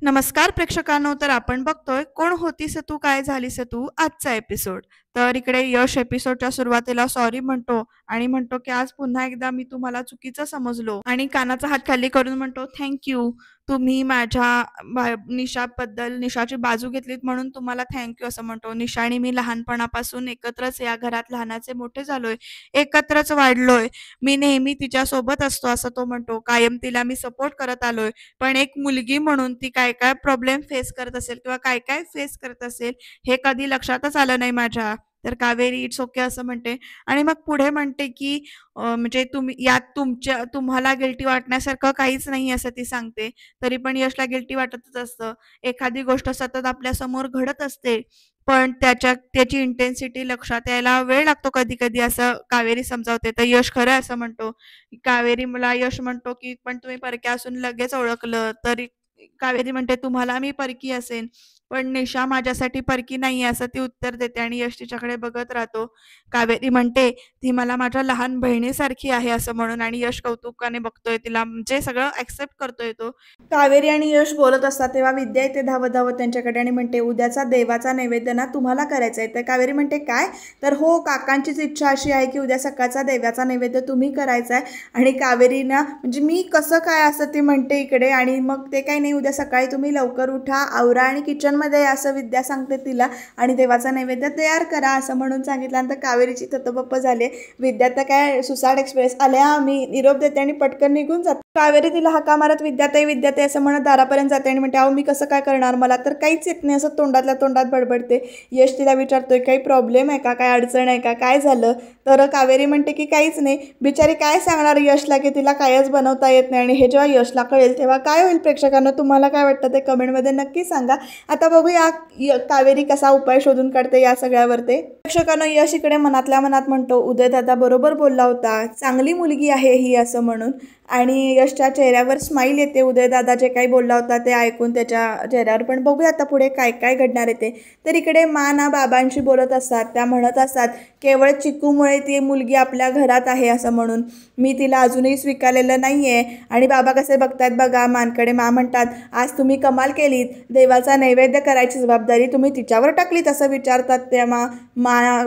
नमस्कार प्रेक्षकांनो, तर आपण बघतोय कोण होतीस तू काय झालीस तू आजचा एपिसोड. तर इकडे यश एपिसोडच्या सुरुवातीला सॉरी म्हणतो आणि म्हणतो की आज पुन्हा एकदा मी तुम्हाला चुकीचं समजलो आणि कानाचा हात खाली करून म्हणतो थँक्यू. तुम्ही माझ्या निशाबद्दल निशाची बाजू घेतलीत म्हणून तुम्हाला थँक्यू असं म्हणतो. निशा आणि मी लहानपणापासून एकत्रच या घरात लहानाचे मोठे झालोय, एकत्रच वाढलोय. मी नेहमी तिच्या सोबत असतो असं तो म्हणतो. कायम तिला मी सपोर्ट करत आलोय. पण एक मुलगी म्हणून ती काय काय प्रॉब्लेम फेस करत असेल किंवा काय काय फेस करत असेल हे कधी लक्षातच आलं नाही माझ्या. तर कावेरी इट्स ओके असं म्हणते आणि मग पुढे म्हणते की म्हणजे तुम्ही यात तुम्हाला गिल्टी वाटण्यासारखं काहीच नाही असं ती सांगते. तरी पण यशला गिल्टी वाटतच असतं. एखादी गोष्ट सतत आपल्या समोर घडत असते, पण त्याची इंटेन्सिटी लक्षात यायला वेळ लागतो कधी कधी असं कावेरी समजावते. तर यश खरं असं म्हणतो. कावेरी मला यश म्हणतो की पण तुम्ही परक्या असून लगेच ओळखलं. तरी कावेरी म्हणते तुम्हाला मी परकी असेन, पण निशा माझ्यासाठी परकी नाहीये असं ती उत्तर देते आणि यश तिच्याकडे बघत राहतो. कावेरी म्हणते ती मला माझ्या लहान बहिणीसारखी आहे असं म्हणून आणि यश कौतुकाने बघतोय तिला, म्हणजे सगळं ऍक्सेप्ट करतोय तो. कावेरी आणि यश बोलत असतात तेव्हा विद्या येते धावत धावत त्यांच्याकडे आणि म्हणते उद्याचा देवाचा नैवेद्य ना तुम्हाला करायचा आहे. तर कावेरी म्हणते काय? तर हो, काकांचीच इच्छा अशी आहे की उद्या सकाळचा देवाचा नैवेद्य तुम्ही करायचा आहे. आणि कावेरी ना म्हणजे मी कसं काय असं ती म्हणते इकडे. आणि मग ते काही नाही, उद्या सकाळी तुम्ही लवकर उठा, आवरा आणि किचनमध्ये या असं विद्या सांगते तिला आणि देवाचा नैवेद्य तयार करा असं म्हणून सांगितल्यानंतर कावेरीची ततबप्प झाली. विद्या तर काय सुसाट एक्सप्रेस आल्या मी निरोप देते आणि पटकन निघून जाते. कावेरी तिला हाका मारत विद्याताई असं म्हणत दारापर्यंत जाते आणि म्हणते अहो मी कसं काय करणार, मला तर काहीच येत नाही असं तोंडातल्या तोंडात बडबडते. यश तिला विचारतोय काही प्रॉब्लेम आहे का, काय अडचण आहे का, काय झालं. तर कावेरी म्हणते की काहीच नाही. बिचारी काय सांगणार यशला की तिला कायच बनवता येत नाही. आणि हे जेव्हा यशला कळेल तेव्हा काय होईल प्रेक्षकांना, तुम्हाला काय वाटतं ते कमेंटमध्ये नक्की सांगा. आता बघूया कावेरी कसा उपाय शोधून काढते या सगळ्यावर. प्रेक्षकांना यश इकडे मनातल्या मनात म्हणतो उदय दादा बरोबर बोलला होता, चांगली मुलगी आहे ही असं म्हणून. आणि यशच्या चेहऱ्यावर स्माईल येते उदयदादा जे काही बोलला होता ते ऐकून त्याच्या चेहऱ्यावर. पण बघूया आता पुढे काय काय घडणार आहे ते. तर इकडे मा ना बाबांशी बोलत असतात. त्या म्हणत असतात केवळ चिकूमुळे ती मुलगी आपल्या घरात आहे असं म्हणून मी तिला अजूनही स्वीकारलेलं नाही आहे. आणि बाबा कसे बघतायत बघा मानकडे. मा म्हणतात आज तुम्ही कमाल केलीत, देवाचा नैवेद्य करायची जबाबदारी तुम्ही तिच्यावर टाकलीत असं विचारतात त्या मा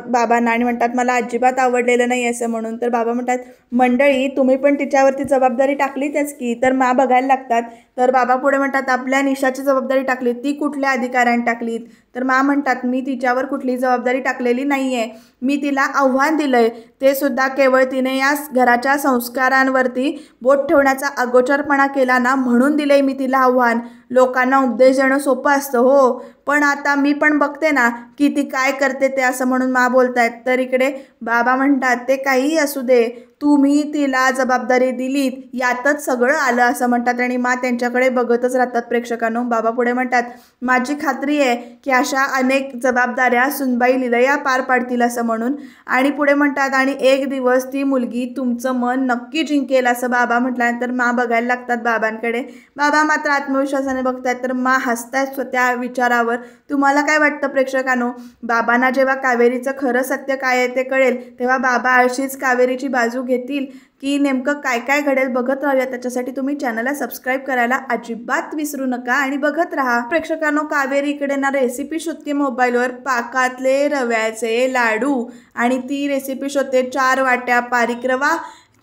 बाबांना आणि म्हणतात मला अजिबात आवडलेलं नाही असं म्हणून. तर बाबा म्हणतात मंडळी तुम्ही पण तिच्यावरती जबाबदारी टाकलीतच की. तर मा बघायला लागतात. तर बाबा पुढे म्हणतात आपल्या निशाची जबाबदारी टाकली, ती कुठल्या अधिकाराने टाकलीत. तर मा म्हणतात मी तिच्यावर कुठली जबाबदारी टाकलेली नाही आहे, मी तिला आव्हान दिलंय, ते सुद्धा केवळ तिने या घराच्या संस्कारांवरती बोट ठेवण्याचा अगोचरपणा केला ना म्हणून दिलंय मी तिला आव्हान. लोकांना उपदेश देणं सोपं असतं हो, पण आता मी पण बघते ना की ती काय करते ते असं म्हणून मा बोलतायत. तर इकडे बाबा म्हणतात ते काहीही असू दे, तुम्ही तिला जबाबदारी दिलीत यातच सगळं आलं असं म्हणतात. आणि मा त्यांच्याकडे बघतच राहतात प्रेक्षकांनो. बाबा पुढे म्हणतात माझी खात्री आहे की अशा अनेक जबाबदाऱ्या सुनबाई लीलया पार पाडतील असं म्हणून. आणि पुढे म्हणतात आणि एक दिवस ती मुलगी तुमचं मन नक्की जिंकेल असं बाबा म्हटल्यानंतर मा बघायला लागतात बाबांकडे. बाबा मात्र आत्मविश्वासाने बघतायत. तर मा हसतायत त्या विचारावर. तुम्हाला काय वाटतं प्रेक्षकांनो, बाबांना जेव्हा कावेरीचं खरं सत्य काय आहे ते कळेल तेव्हा बाबा अशीच कावेरीची बाजू घेतील की नेमकं काय काय घडेल बघत राहूया. त्याच्यासाठी तुम्ही चॅनलला सबस्क्राईब करायला अजिबात विसरू नका आणि बघत राहा. प्रेक्षकांनो कावेरी इकडे ना रेसिपी शोधते मोबाईलवर, पाकातले रव्याचे लाडू. आणि ती रेसिपी शोधते 4 वाट्या बारीक रवा,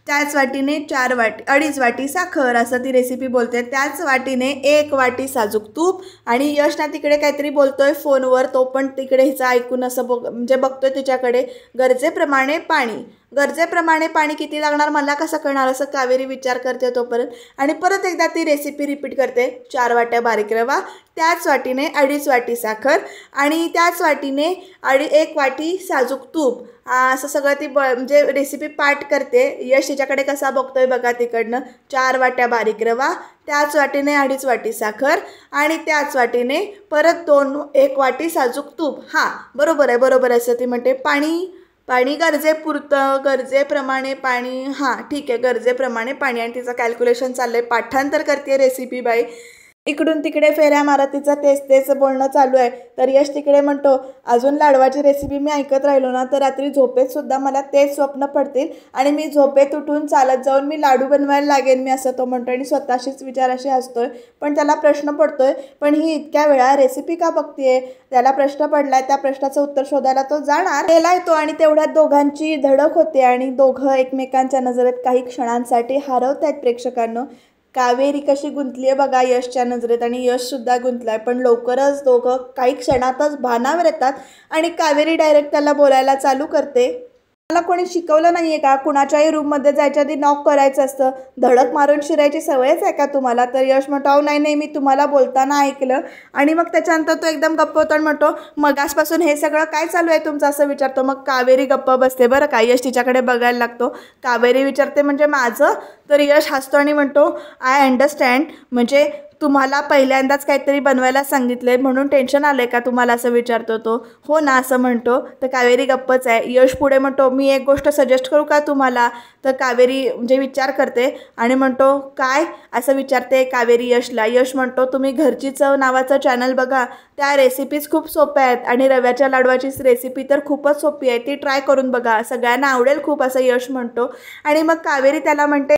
त्याच वाटीने 2.5 वाटी साखर असं ती रेसिपी बोलते. त्याच वाटीने 1 वाटी साजूक तूप. आणि यश ना तिकडे काहीतरी बोलतोय फोनवर, तो पण तिकडे हिचं ऐकून असं म्हणजे बघतोय तिच्याकडे. गरजेप्रमाणे पाणी, गरजेप्रमाणे पाणी किती लागणार मला कसं कळणार असं कावेरी विचार करते तोपर्यंत. आणि परत एकदा ती रेसिपी रिपीट करते 4 वाट्या बारीक रवा, त्याच वाटीने 2.5 वाटी साखर आणि त्याच वाटीने 1 वाटी साजूक तूप असं सगळं ती म्हणजे रेसिपी पाठ करते. यश तिच्याकडे कसा बघतोय बघा तिकडनं. 4 वाट्या बारीक रवा, त्याच वाटीने 2.5 वाटी साखर आणि त्याच वाटीने परत 1 वाटी साजूक तूप. हां बरोबर आहे बरोबर आहे असं ती म्हणते. पाणी गरजेपुरतं, गरजेप्रमाणे पाणी, हां ठीक आहे गरजेप्रमाणे पाणी. आणि तिचं कॅल्क्युलेशन चाललंय, पाठांतर करते रेसिपी बाई. इकडून तिकडे फेऱ्या मारत तिचं तेच बोलणं चालू आहे. तर यश तिकडे म्हणतो, अजून लाडवाची रेसिपी मी ऐकत राहिलो ना तर रात्री झोपेत सुद्धा मला तेच स्वप्न पडतील आणि मी झोपेत उठून चालत जाऊन मी लाडू बनवायला लागेन मी, असं तो म्हणतो आणि स्वतःशीच विचाराशी हसतोय. पण त्याला प्रश्न पडतोय, पण ही इतक्या वेळा रेसिपी का बघतीये? त्याला प्रश्न पडलाय, त्या प्रश्नाचं उत्तर शोधायला तो जाणार. त्याला येतो आणि तेवढ्यात दोघांची धडक होते आणि दोघं एकमेकांच्या नजरेत काही क्षणांसाठी हरवत आहेत. प्रेक्षकांनो, कावेरी कशी गुंतली आहे बघा यशच्या नजरेत आणि यश सुद्धा गुंतलाय. पण लवकरच दोघं काही क्षणातच भानावर येतात आणि कावेरी डायरेक्ट त्याला बोलायला चालू करते, मला कोणी शिकवलं नाहीये का कुणाच्याही रूममध्ये जायच्या आधी नॉक करायचं असतं, धडक मारून शिरायची सवयच आहे का तुम्हाला? तर यश म्हणतो, नाही मी तुम्हाला बोलताना ऐकलं. आणि मग त्याच्यानंतर तो एकदम गप्प होतो आणि म्हणतो, मगासपासून हे सगळं काय चालू आहे तुमचं, असं विचारतो. मग कावेरी गप्प बसते बरं का. यश तिच्याकडे बघायला लागतो. कावेरी विचारते, म्हणजे माझं? तर यश हसतो आणि म्हणतो, आय अंडरस्टँड, म्हणजे तुम्हाला पहिल्यांदाच काहीतरी बनवायला सांगितले म्हणून टेन्शन आलंय का तुम्हाला, असं विचारतो तो. हो ना, असं म्हणतो. तर कावेरी गप्पच आहे. यश पुढे म्हणतो, मी एक गोष्ट सजेस्ट करू का तुम्हाला? तर कावेरी म्हणजे विचार करते आणि म्हणतो, काय, असं विचारते कावेरी यशला. यश म्हणतो, तुम्ही घरची चव नावाचं चॅनल बघा, त्या रेसिपीज खूप सोप्या आहेत आणि रव्याच्या लाडवाची रेसिपी तर खूपच सोपी आहे, ती ट्राय करून बघा, सगळ्यांना आवडेल खूप, असं यश म्हणतो. आणि मग कावेरी त्याला म्हणते,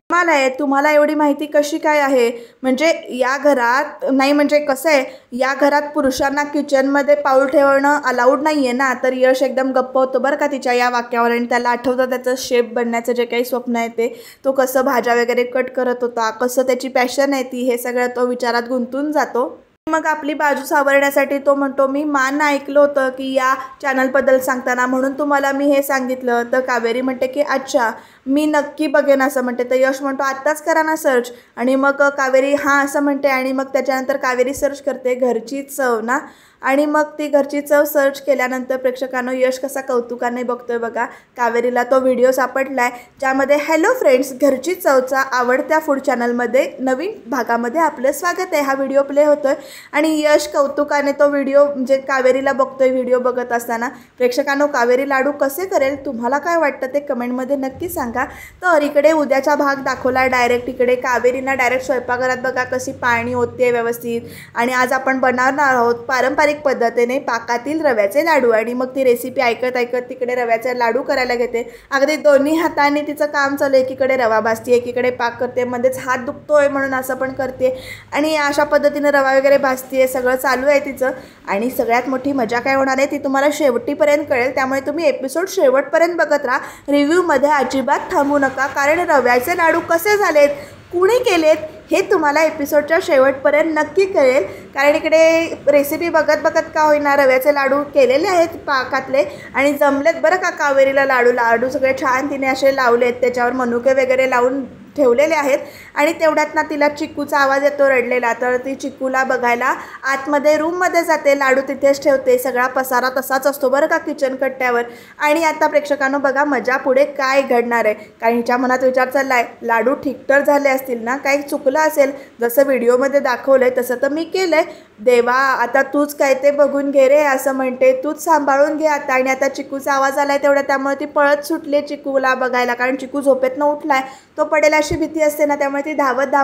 तुम्हाला एवढी माहिती कशी काय आहे? म्हणजे या घरात नाही, म्हणजे कसं आहे, या घरात पुरुषांना किचनमध्ये पाऊल ठेवणं अलाउड नाही आहे ना. तर यश एकदम गप्प होतो बरं का तिच्या या वाक्यावर आणि त्याला आठवतं त्याचं शेफ बनण्याचं जे काही स्वप्न आहे ते, तो कसं भाज्या वगैरे कट करत होता, कसं त्याची पॅशन आहे ती, हे सगळं तो विचारात गुंतून जातो. मग आपली बाजू सावरण्यासाठी तो म्हणतो, मी मान ऐकलं होतं की या चॅनलबद्दल सांगताना, म्हणून तुम्हाला मी हे सांगितलं. तर कावेरी म्हणते की अच्छा, मी नक्की बघेन, असं म्हणते. तर यश म्हणतो, आत्ताच करा ना सर्च. आणि मग कावेरी हां असं म्हणते आणि मग त्याच्यानंतर कावेरी सर्च करते, घरची चव ना. आणि मग ती घरची चव सर्च केल्यानंतर प्रेक्षकांनो यश कसा कौतुकाने बघतोय बघा. कावेरीला तो व्हिडिओ सापडलाय ज्यामध्ये हॅलो फ्रेंड्स, घरची चवचा आवडत्या फूड चॅनलमध्ये नवीन भागामध्ये आपलं स्वागत आहे, हा व्हिडिओ प्ले होतोय. आणि यश कौतुकाने तो व्हिडिओ म्हणजे कावेरीला बघतोय. व्हिडिओ बघत असताना प्रेक्षकांनो, कावेरी लाडू कसे करेल तुम्हाला काय वाटतं ते कमेंटमध्ये नक्की सांगा. तर इकडे उद्याचा भाग दाखवला डायरेक्ट. इकडे कावेरीना डायरेक्ट स्वयंपाकघरात बघा कशी पाणी ओतते व्यवस्थित. आणि आज आपण बनवणार आहोत पारंपरिक पद्धतीने पाकातील रव्याचे लाडू. आणि मग ती रेसिपी ऐकत तिकडे रव्याचे लाडू करायला घेते. अगदी दोन्ही हाताने तिचं काम चालू, एकीकडे रवा भाजते, एकीकडे पाक करते, मध्येच हात दुखतोय म्हणून असं पण करते आणि अशा पद्धतीने रवा वगैरे भाजते, सगळं चालू आहे तिचं. आणि सगळ्यात मोठी मजा काय होणार आहे ती तुम्हाला शेवटीपर्यंत कळेल, त्यामुळे तुम्ही एपिसोड शेवटपर्यंत बघत राहा. रिव्ह्यूमध्ये अजिबात थांबू नका, कारण रव्याचे लाडू कसे झालेत, कुणी केलेत, हे तुम्हाला एपिसोडच्या शेवटपर्यंत नक्की कळेल. कारण इकडे रेसिपी बघत का होईना रव्याचे लाडू केलेले आहेत पाकातले आणि जमलेत बरं का कावेरीला. लाडू सगळे छान तिने असे लावलेत, त्याच्यावर मनुके वगैरे लावून ठेवलेले आहेत. आणि तेवढ्यात ना तिला चिक्कूचा आवाज येतो रडलेला. तर ती चिक्कूला बघायला आतमध्ये रूममध्ये जाते, लाडू तिथेच ठेवते, सगळा पसारा तसाच असतो बरं का किचन कट्ट्यावर. आणि आता प्रेक्षकांनो बघा मजा पुढे काय घडणार आहे. कारण हिच्या मनात विचार चाललाय, लाडू ठीक तर झाले असतील ना, काही चुकलं असेल, जसं व्हिडिओमध्ये दाखवलंय तसं तर मी केलंय, देवा आता तूच काय ते बघून घे रे, असं म्हणते, तूच सांभाळून घे आता. आणि आता चिक्कूचा आवाज आलाय तेवढ्या, त्यामुळे ती पळत सुटले चिक्कूला बघायला, कारण चिक्कू झोपेतनं उठलाय, तो पडेल अशी भीती असते ना, त्यामुळे ती धावत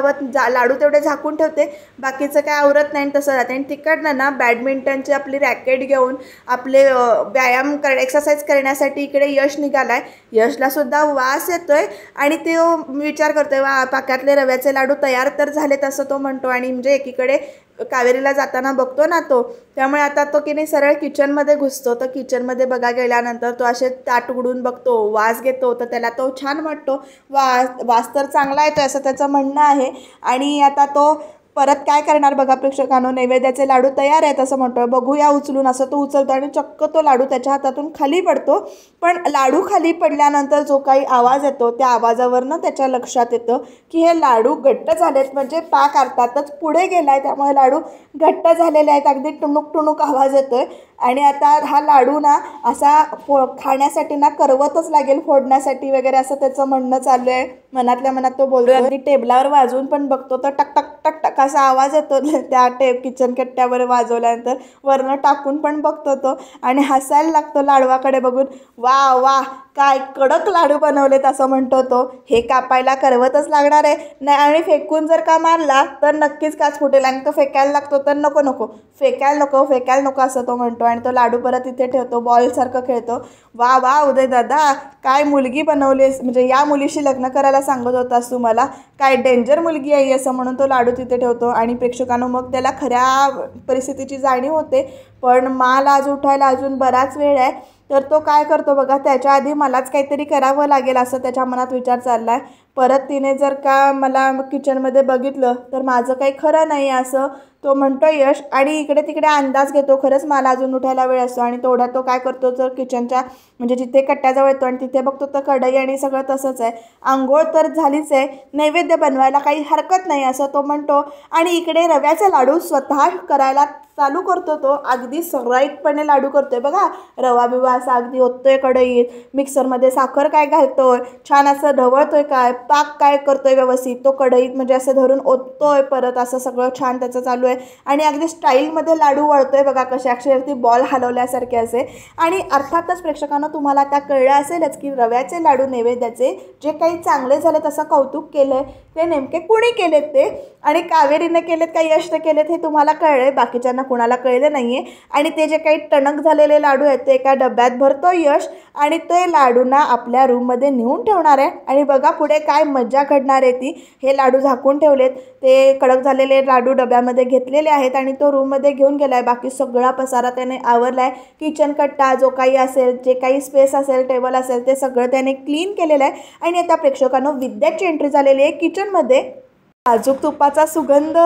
लाडू तेवढे झाकून ठेवते, बाकीचं काय आवरत नाही तसं जाते. आणि तिकडनं ना बॅडमिंटनची आपली रॅकेट घेऊन आपले व्यायाम एक्सरसाइज करण्यासाठी इकडे यश निघालाय. यशला सुद्धा वास येतोय आणि ते विचार करतोय, वा पाकातले रव्याचे लाडू तयार तर झालेत असं तो म्हणतो. आणि म्हणजे एकीकडे कावेरीला जाताना बघतो ना तो, त्यामुळे आता तो की नाही सरळ किचनमध्ये घुसतो. तर किचनमध्ये बघा गेल्यानंतर तो असे ताट उघडून बघतो, वास घेतो, तर त्याला तो छान वाटतो, वास तर चांगला येतो असं त्याचं म्हणणं आहे. आणि आता तो परत काय करणार बघा प्रेक्षकांनो, नैवेद्याचे लाडू तयार आहेत असं म्हणतो, बघूया उचलून, असं तो उचलतो आणि चक्क तो लाडू त्याच्या हातातून खाली पडतो. पण लाडू खाली पडल्यानंतर जो काही आवाज येतो त्या आवाजावरनं त्याच्या लक्षात येतं की हे लाडू घट्ट झालेत, म्हणजे पाक अर्थातच पुढे गेलाय, त्यामुळे लाडू घट्ट झालेले आहेत, अगदी टुणूक आवाज येतोय. आणि आता हा लाडू ना असा खाण्यासाठी ना करवतच लागेल, फोडण्यासाठी वगैरे असं त्याचं म्हणणं चालू आहे. मनातल्या मनात तो बोलतो. अगदी टेबलावर वाजवून पण बघतो तर टक टक टक टक कसा आवाज येतो त्या किचन कट्ट्यावर वाजवल्यानंतर. वरनं टाकून पण बघतो तो आणि हसायला लागतो लाडवाकडे बघून. वा वा, काय कडक लाडू बनवलेत असं म्हणतो तो. हे कापायला करवतच लागणार आहे नाही, आणि फेकून जर का मारला तर नक्कीच काच फुटेल, आणि तो फेकायला लागतो तर नको नको, फेकायला नको असं तो म्हणतो. आणि तो लाडू परत इथे ठेवतो, बॉलसारखं खेळतो. वा वा उदय दादा, काय मुलगी बनवलीस, म्हणजे या मुलीशी लग्न करायला सांगत होतास तू मला, काय डेंजर मुलगी आहे असं म्हणून तो लाडू तिथे ठेवतो. आणि प्रेक्षकांनो मग त्याला खऱ्या परिस्थितीची जाणीव होते. पण माल आज उठायला अजून बराच वेळ आहे, तर तो काय करतो बघा, त्याच्या आधी मलाच काहीतरी करावं लागेल असं त्याच्या मनात विचार चालला आहे. परत तिने जर का मला किचनमध्ये बघितलं तर माझं काही खरं नाही असं तो म्हणतो यश. आणि इकडे तिकडे अंदाज घेतो, खरंच मला अजून उठायला वेळ असतो. आणि तेवढा तो काय करतो, तर किचनच्या म्हणजे जिथे कट्ट्याजवळ येतो आणि तिथे बघतो तर कढई आणि सगळं तसंच आहे. आंघोळ तर झालीच आहे, नैवेद्य बनवायला काही हरकत नाही असं तो म्हणतो. आणि इकडे रव्याचे लाडू स्वतः करायला चालू करतो तो. अगदी सराईतपणे लाडू करतोय बघा. रवा बिवा असा अगदी ओततोय कढईत, मिक्सरमध्ये साखर काय घालतोय, छान असं ढवळतोय, काय पाक काय करतोय व्यवस्थित तो कढईत, म्हणजे असं धरून ओततोय परत, असं सगळं छान त्याचं चालू आहे. आणि अगदी स्टाईलमध्ये लाडू वळतोय बघा, कशा अक्षरती बॉल हलवल्यासारखे असे. आणि अर्थातच प्रेक्षकांना तुम्हाला आता कळलं असेलच की रव्याचे लाडू नैवेद्याचे जे काही चांगले झाले तसं कौतुक केलं ते नेमके कुणी केलेत ते, आणि कावेरीने केलेत का यशने केलेत हे तुम्हाला कळलंय, बाकीच्यांना कुणाला कळलं नाही आहे. आणि ते जे काही टणक झालेले लाडू आहेत ते एका डब्यात भरतो यश, आणि ते लाडूंना आपल्या रूममध्ये नेऊन ठेवणार आहे. आणि बघा पुढे काय मजा घडणार आहे ती. हे लाडू झाकून ठेवलेत, ते कडक झालेले लाडू डब्यामध्ये घेतलेले आहेत आणि तो रूममध्ये घेऊन गेला आहे. बाकी सगळा पसारा त्याने आवरला आहे. किचन कट्टा जो काही असेल, जे काही स्पेस असेल, टेबल असेल, ते सगळं त्याने क्लीन केलेलं आहे. आणि आता प्रेक्षकांनो विद्याची एंट्री झालेली आहे किचनमध्ये. साजूक तुपाचा सुगंध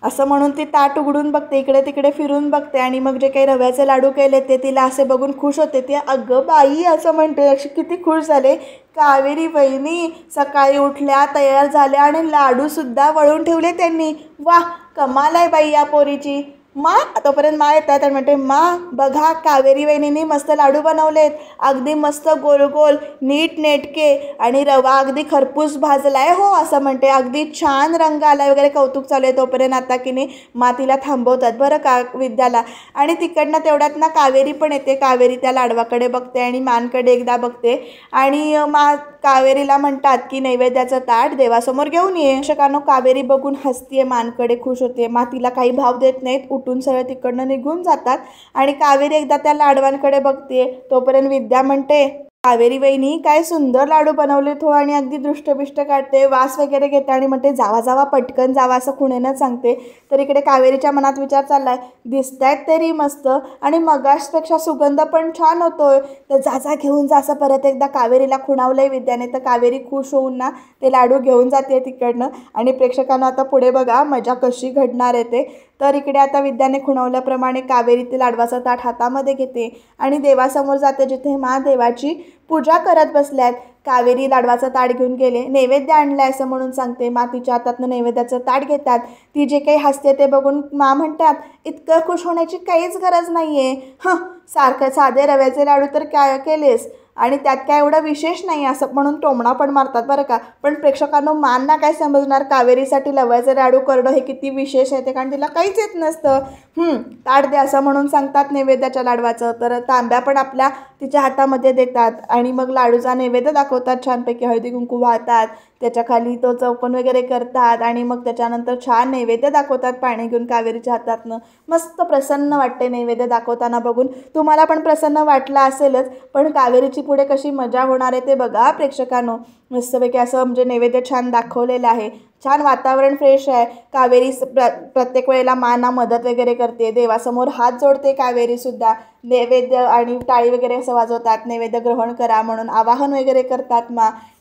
असं म्हणून ती ताट उघडून बघते, इकडे तिकडे फिरून बघते. आणि मग जे काही रव्याचे लाडू केले ते तिला असे बघून खुश होते. ती अगं बाई असं म्हणते, अशी किती खुश झाले. कावेरी वहिनी सकाळी उठल्या, तयार झाल्या आणि लाडूसुद्धा वळून ठेवले त्यांनी. वा, कमाल आहे बाई या पोरीची. मा, तोपर्यंत मा येतात आणि म्हणते, मा बघा कावेरी वहिनींनी मस्त लाडू बनवलेत, अगदी मस्त गोल गोल नीट नेटके, आणि रवा अगदी खरपूस भाजलाय हो असं म्हणते, अगदी छान रंग आलाय वगैरे कौतुक चालू आहे. तोपर्यंत आता की नाही मातीला थांबवतात बरं का विद्याला. आणि तिकडनं तेवढ्यात ना कावेरी पण येते. कावेरी त्या लाडवाकडे बघते आणि मानकडे एकदा बघते, आणि कावेरीला म्हणतात की नैवेद्याचं ताट देवासमोर घेऊन ये. प्रेक्षकांनो कावेरी बघून हसतीये, मानकडे खुश होते. मातीला काही भाव देत नाहीत, उठून सरळ तिकडनं निघून जातात. आणि कावेरी एकदा त्या लाडवांकडे बघते. तोपर्यंत विद्या म्हणते, कावेरी वहिनी काय सुंदर लाडू बनवलेत हो, आणि अगदी दृष्टबिष्ट काढते, वास वगैरे घेते आणि म्हणते जावा जावा पटकन जावा असं खुणेनं सांगते. तर इकडे कावेरीच्या मनात विचार चाललाय, दिसतायत तरी मस्त आणि मगाशपेक्षा सुगंध पण छान होतोय, तर जा जा घेऊन जा असं परत एकदा कावेरीला खुणावलंय विद्याने. तर कावेरी खुश होऊन ना ते लाडू घेऊन जाते तिकडनं. आणि प्रेक्षकांना आता पुढे बघा मजा कशी घडणार आहे ते. तर इकडे आता विद्याने खुणवल्याप्रमाणे कावेरी ते लाडवाचं ताट हातामध्ये घेते आणि देवासमोर जाते, जिथे महादेवाची पूजा करत बसल्यात. कावेरी लाडवाचं ताट घेऊन गेले, नैवेद्य आणलाय असं म्हणून सांगते. तिच्या हातातनं नैवेद्याचं ताट घेतात. ती जे काही हसते ते बघून म्हणतात, इतकं खुश होण्याची काहीच गरज नाही आहे, सारखं साधे रव्याचे लाडू तर काय केलेस, आणि त्यात काय एवढं विशेष नाही असं म्हणून टोमणा पण मारतात बरं का. पण प्रेक्षकांनो मानना काय समजणार, कावेरीसाठी रव्याचे लाडू करणं हे किती विशेष आहे ते, कारण तिला काहीच येत नसतं. ताट द्या असं म्हणून सांगतात नैवेद्याच्या लाडवाचं. तर तांब्या पण आपल्या तिच्या हातामध्ये देतात आणि मग लाडूचा नैवेद्य दाखवतात, छानपैकी हळदी कुंकू वाहतात, त्याच्या खाली तो चौपन वगैरे करतात आणि मग त्याच्यानंतर छान नैवेद्य दाखवतात पाणी घेऊन कावेरीच्या हातातनं. मस्त प्रसन्न वाटते नैवेद्य दाखवताना बघून. तुम्हाला पण प्रसन्न वाटलं असेलच, पण कावेरीची पुढे कशी मजा होणार आहे ते बघा प्रेक्षकांनो. मस्तपैकी असं म्हणजे नैवेद्य छान दाखवलेलं आहे, छान वातावरण फ्रेश आहे. कावेरी प्रत्येक वेळेला माना मदत वगैरे करते, देवासमोर हात जोडते कावेरीसुद्धा. नैवेद्य आणि टाळी वगैरे असं वाजवतात, नैवेद्य ग्रहण करा म्हणून आवाहन वगैरे करतात.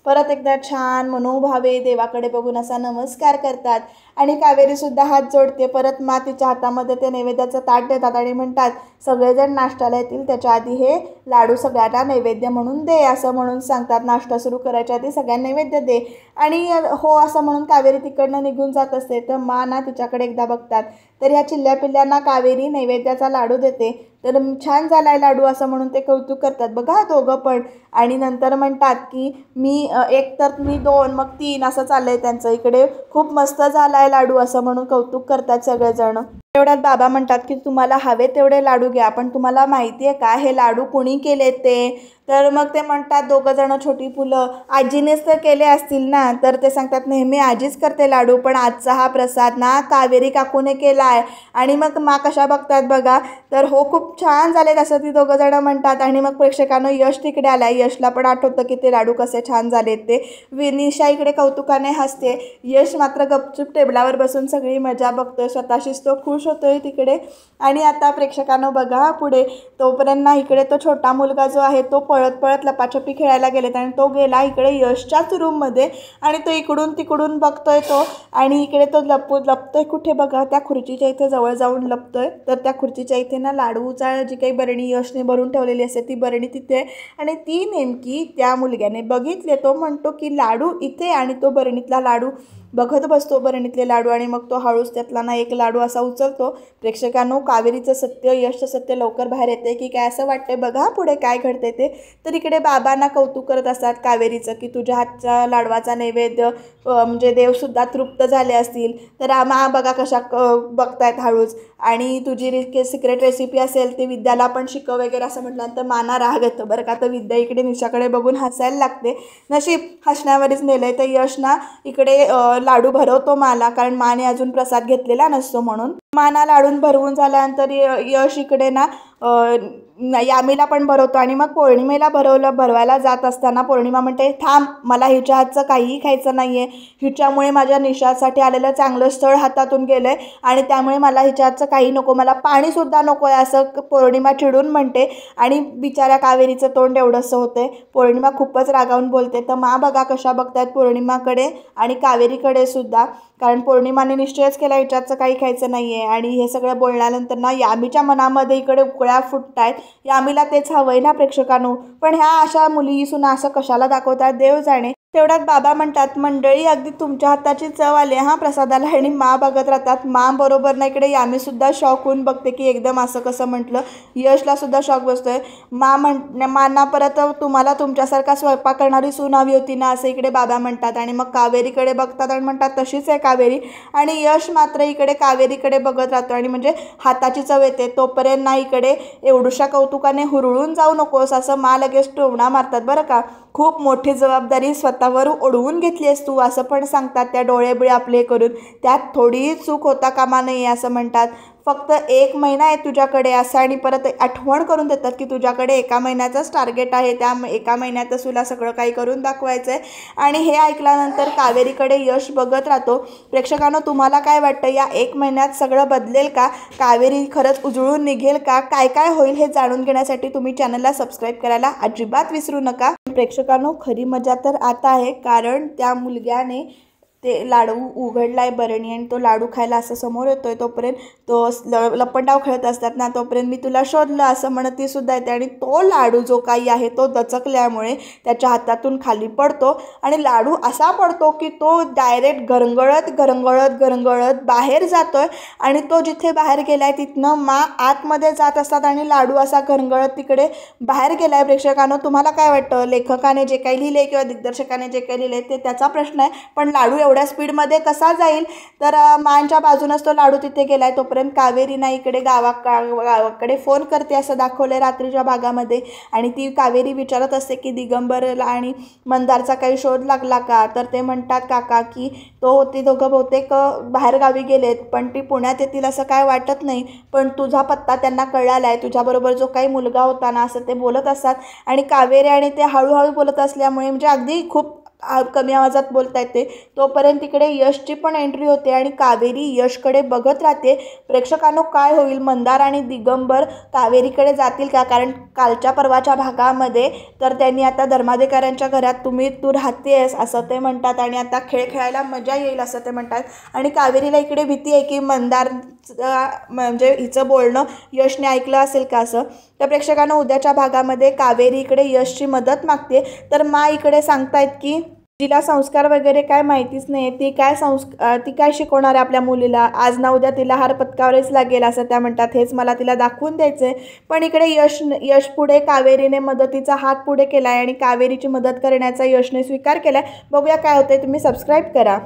परत एकदा छान मनोभावे देवाकडे बघून असा नमस्कार करतात आणि कावेरीसुद्धा हात जोडते. परत तिच्या हातामध्ये ते नैवेद्याचं ताट देतात आणि म्हणतात, सगळेजण नाश्त्याला येतील त्याच्या आधी हे लाडू सगळ्यांना नैवेद्य म्हणून दे असं म्हणून सांगतात. नाश्ता सुरू करायच्या आधी सगळ्यांना नैवेद्य दे. आणि हो असं म्हणून कावेरी तिकडनं निघून जात असते. तर तिच्याकडे एकदा बघतात, तर ह्या चिल्ल्या पिल्ल्यांना कावेरी नैवेद्याचा लाडू देते. तर छान झालाय लाडू असं म्हणून ते कौतुक करतात बघा दोघं पण. आणि नंतर म्हणतात की मी एक तर मी 2 मग 3 असं चाललंय त्यांचं. इकडे खूप मस्त झालाय लाडू असं म्हणून कौतुक करतात सगळेजण. तेवढ्यात बाबा म्हणतात की तुम्हाला हवे तेवढे लाडू घ्या, पण तुम्हाला माहिती आहे का हे लाडू कुणी केले ते? तर मग ते म्हणतात दोघं जण छोटी फुलं, आजीनेच तर केले असतील ना. तर ते सांगतात नेहमी आजीच करते लाडू, पण आजचा हा प्रसाद ना कावेरी काकूने केला आहे. आणि मग मा कशा बघतात बघा. तर हो खूप छान झालेत असं ती दोघं जण म्हणतात. आणि मग प्रेक्षकांनो यश तिकडे आलाय. यशला पण आठवतं की ते लाडू कसे छान झालेत ते. विनिशा इकडे कौतुकाने हसते. यश मात्र गपचूप टेबलावर बसून सगळी मजा बघतोय, स्वतःशीच तो खुश होतोय तिकडे. आणि आता प्रेक्षकांनो बघा पुढे तोपर्यंत ना इकडे तो छोटा मुलगा जो आहे तो पळत पळत लपाछपी खेळायला गेलेत आणि तो गेला इकडे यशच्याच रूममध्ये. आणि तो इकडून तिकडून बघतोय तो. आणि इकडे तो लपतोय कुठे बघा, त्या खुर्चीच्या इथे जवळ जाऊन लपतोय. तर त्या खुर्चीच्या इथे ना लाडूचा जी काही बरणी यशने भरून ठेवलेली असते ती बरणी तिथे. आणि ती नेमकी त्या मुलग्याने बघितले. तो म्हणतो की लाडू इथे, आणि तो बरणीतला लाडू बघत बसतो बरणीतले लाडू. आणि मग तो हळूच त्यातला ना एक लाडू असा उचलतो. प्रेक्षकांनो कावेरीचं सत्य, यशचं सत्य लवकर बाहेर येते की काय असं वाटतंय बघा पुढे काय घडते ते. तर इकडे बाबांना कौतुक करत असतात कावेरीचं की तुझ्या हातच्या लाडवाचा नैवेद्य म्हणजे देवसुद्धा तृप्त झाले असतील. तर मा बघा कशा बघतायत हळूच. आणि तुझी सिक्रेट रेसिपी असेल ती विद्याला पण शिकव वगैरे असं म्हटल्यानंतर माना राग येतं बरं का. तर विद्या इकडे निशाकडे बघून हसायला लागते. नशीब हसण्यावरच नेलंय. तर यश ना इकडे लाडू भरवतो माला, कारण माने अजून प्रसाद घेतलेला नसतो म्हणून. माना लाडून भरवून झाल्यानंतर यश इकडे ना यामीला पण भरवतो. आणि मग पौर्णिमेला भरवायला जात असताना पौर्णिमा म्हणते थांब, मला हिच्या हातचं काहीही खायचं नाही आहे. हिच्यामुळे माझ्या निशासाठी आलेलं चांगलं स्थळ हातातून गेलं आहे आणि त्यामुळे मला हिच्या हातचं काही नको, मला पाणीसुद्धा नको आहे असं पौर्णिमा चिडून म्हणते. आणि बिचाऱ्या कावेरीचं तोंड एवढंसं होतंय. पौर्णिमा खूपच रागावून बोलते. तर मा बघा कशा बघतायत पौर्णिमाकडे आणि कावेरीकडे सुद्धा. कारण पौर्णिमाने निश्चयच केला हिच्याचं काही खायचं नाही आहे. आणि हे सगळं बोलल्यानंतर ना यामीच्या मनामध्ये इकडे उकळ्या फुटत आहेत. यामीला तेच हवंय ना प्रेक्षकांनो, पण ह्या अशा मुली सुना असं कशाला दाखवतात देव जाणे. तेवढ्यात बाबा म्हणतात मंडळी अगदी तुमच्या हाताची चव आली हा प्रसादाला. आणि मा बघत राहतात. मा बरोबर ना इकडे यामीसुद्धा शॉक होऊन बघते की एकदम असं कसं म्हटलं. यशला सुद्धा शॉक बसतोय. माना परत तुम्हाला तुमच्यासारखा स्वयंपाक करणारी सून हवी होती ना असं इकडे बाबा म्हणतात. आणि मग कावेरीकडे बघतात आणि म्हणतात तशीच आहे कावेरी. आणि यश मात्र इकडे कावेरीकडे बघत राहतो आणि म्हणजे हाताची चव येते तोपर्यंत ना इकडे एवढ्या कौतुकाने हुरळून जाऊ नकोस असं मा लगेच टोमणा मारतात बरं का. खूप मोठी जबाबदारी स्वतःवर ओढवून घेतली आहेस तू असं पण सांगतात त्या डोळेबिळे आपले करून. त्यात थोडी चूक होता कामा नये असं म्हणतात. फक्त 1 महिना आहे तुझ्याकडे असं. आणि परत आठवण करून देतात की तुझ्याकडे 1 महिन्याचंच टार्गेट आहे, त्या 1 महिन्यातच तुला सगळं काही करून दाखवायचं आहे. आणि हे ऐकल्यानंतर कावेरीकडे यश बघत राहतो. प्रेक्षकांनो तुम्हाला काय वाटतं या 1 महिन्यात सगळं बदलेल का? कावेरी खरंच उजळून निघेल का? काय काय होईल हे जाणून घेण्यासाठी तुम्ही चॅनलला सबस्क्राईब करायला अजिबात विसरू नका. प्रेक्षकांनो खरी मजा तर आता आहे, कारण त्या मुलग्याने ते लाडू उघडलाय बरणी आणि तो लाडू खायला असं समोर येतोय. तोपर्यंत तो लपंडाव खेळत असतात ना, तोपर्यंत मी तुला शोधलं असं म्हणत ती सुद्धा येते. आणि तो लाडू जो काही आहे तो दचकल्यामुळे त्याच्या हातातून खाली पडतो आणि लाडू असा पडतो की तो डायरेक्ट घरंगळत घरंगळत घरंगळत बाहेर जातोय. आणि तो जिथे बाहेर गेलाय तिथनं मा आतमध्ये जात असतात आणि लाडू असा घरंगळत तिकडे बाहेर गेलाय. प्रेक्षकांनो तुम्हाला काय वाटतं? लेखकाने जे काही लिहिले किंवा दिग्दर्शकाने जे काही लिहिले ते त्याचा प्रश्न आहे, पण लाडू एवढ्या स्पीडमध्ये कसा जाईल? तर मांच्या बाजूनच तो लाडू तिथे गेलाय. तोपर्यंत कावेरीना इकडे गावाकडे फोन करते असं दाखवलंय रात्रीच्या भागामध्ये. आणि ती कावेरी विचारत असते की दिगंबरला आणि मंदारचा काही शोध लागला का? तर ते म्हणतात काका की ती दोघं बहुतेक बाहेरगावी गेलेत, पण ती पुण्यात येतील असं काय वाटत नाही. पण तुझा पत्ता त्यांना कळाला आहे, तुझ्याबरोबर जो काही मुलगा होता ना असं ते बोलत असतात. आणि कावेरी आणि ते हळूहळू बोलत असल्यामुळे म्हणजे अगदी खूप कमी आवाजात बोलता येते. तोपर्यंत तिकडे यशची पण एंट्री होते आणि कावेरी यशकडे बघत राहते. प्रेक्षकांनो काय होईल? मंदार आणि दिगंबर कावेरीकडे जातील का? कारण कालच्या परवाच्या भागामध्ये तर त्यांनी आता धर्माधिकाऱ्यांच्या घरात तू राहतेस असं ते म्हणतात आणि आता खेळ खेळायला मजा येईल असं ते म्हणतात. आणि कावेरीला इकडे भीती आहे की मंदार म्हणजे हिचं बोलणं यशने ऐकलं असेल का असं. तर प्रेक्षकांना उद्याच्या भागामध्ये कावेरी इकडे यशची मदत मागते. तर मा इकडे सांगतायत की तिला संस्कार वगैरे काय माहितीच नाही. ती काय शिकवणार आहे आपल्या मुलीला? आज ना उद्या तिला हार पत्कारावेच लागेल असं त्या म्हणतात. हेच मला तिला दाखवून द्यायचंय. पण इकडे यश पुढे कावेरीने मदतीचा हात पुढे केलाय आणि कावेरीची मदत करण्याचा यशने स्वीकार केलाय. बघूया काय होतंय. तुम्ही सबस्क्राईब करा.